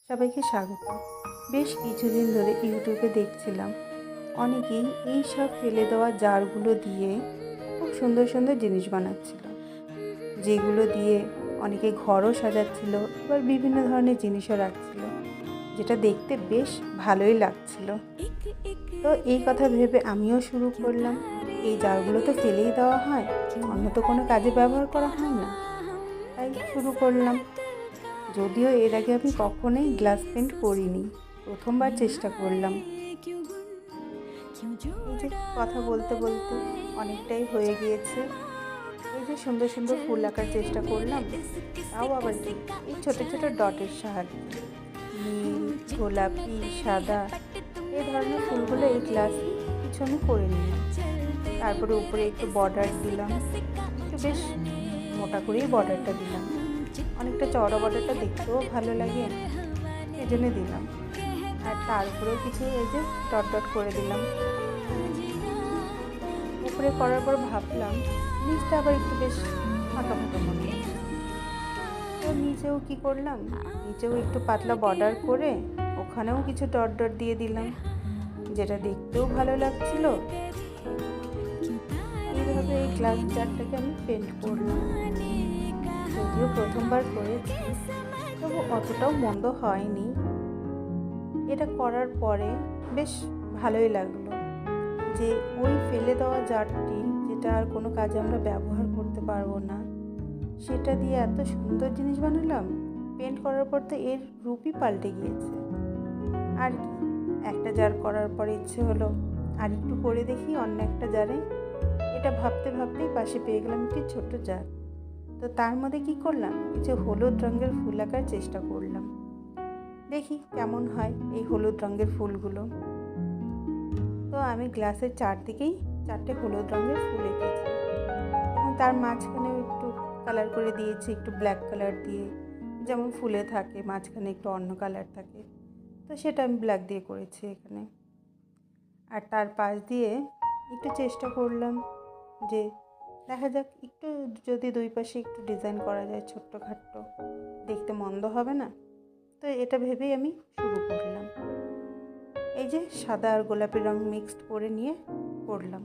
সবাইকে স্বাগত। বেশ কিছুদিন ধরে ইউটিউবে দেখছিলাম অনেকেই এই সব ফেলে দেওয়া জারগুলো দিয়ে খুব সুন্দর সুন্দর জিনিস বানাচ্ছিল, যেগুলো দিয়ে অনেকে ঘরও সাজাচ্ছিল, এবার বিভিন্ন ধরনের জিনিসও রাখছিল, যেটা দেখতে বেশ ভালোই লাগছিল। তো এই কথা ভেবে আমিও শুরু করলাম। এই জারগুলো তো ফেলেই দেওয়া হয়, অন্য তো কোনো কাজে ব্যবহার করা হয় না, তাই শুরু করলাম। যদিও এর আগে আমি কখনোই গ্লাস পেন্ট করিনি, প্রথমবার চেষ্টা করলাম। এই যে কথা বলতে বলতে অনেকটাই হয়ে গিয়েছে। এই যে সুন্দর সুন্দর ফুল আঁকার চেষ্টা করলাম, তাও আবার কি এই ছোটো ছোটো ডটের সাহায্যে নীল, গোলাপি, সাদা এই ধরনের ফুলগুলো এই গ্লাস কিছু আমি করে নিলাম। তারপরে উপরে একটু বর্ডার দিলাম, একটু বেশ মোটা করেই বর্ডারটা দিলাম, অনেকটা চওড়া বর্ডারটা দেখতেও ভালো লাগে, এই জন্য দিলাম। আর তার উপরেও কিছু এই যে ডট ডট করে দিলাম। উপরে করার পর ভাবলাম নিচটা আবার একটু বেশ ফাঁকা ফাঁকা মনে হচ্ছে, তো নিচেও কি করলাম, নিচেও একটু পাতলা বর্ডার করে ওখানেও কিছু ডট ডট দিয়ে দিলাম, যেটা দেখতেও ভালো লাগছিল। এইভাবে এই গ্লাস জারটাকে আমি পেন্ট করলাম। যদিও প্রথমবার করেছি, তবু অতটাও মন্দ হয়নি। এটা করার পরে বেশ ভালোই লাগলো যে ওই ফেলে দেওয়া জারটি, যেটা আর কোনো কাজে আমরা ব্যবহার করতে পারবো না, সেটা দিয়ে এত সুন্দর জিনিস বানালাম। পেন্ট করার পর তো এর রূপই পাল্টে গিয়েছে। আর একটা জার করার পরে ইচ্ছে হলো আর একটু করে দেখি অন্য একটা জারে। এটা ভাবতে ভাবতেই পাশে পেয়ে গেলাম একটি ছোট্ট জার। তো তার মধ্যে কি করলাম, কিছু হলুদ রঙের ফুল আঁকার চেষ্টা করলাম, দেখি কেমন হয় এই হলুদ রঙের ফুলগুলো। তো আমি গ্লাসের চারদিকেই 4টে হলুদ রঙের ফুল এঁকেছি এবং তার মাঝখানেও একটু কালার করে দিয়েছি, একটু ব্ল্যাক কালার দিয়ে, যেমন ফুলে থাকে মাঝখানে একটু অন্য কালার থাকে, তো সেটা আমি ব্ল্যাক দিয়ে করেছি এখানে। আর তার পাশ দিয়ে একটু চেষ্টা করলাম যে দেখা যাক একটু যদি দুই পাশে একটু ডিজাইন করা যায় ছোট্টখাট্ট, দেখতে মন্দ হবে না। তো এটা ভেবেই আমি শুরু করলাম। এই যে সাদা আর গোলাপি রং মিক্সড করে নিয়ে করলাম।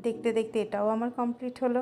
দেখতে দেখতে এটাও আমার কমপ্লিট হলো।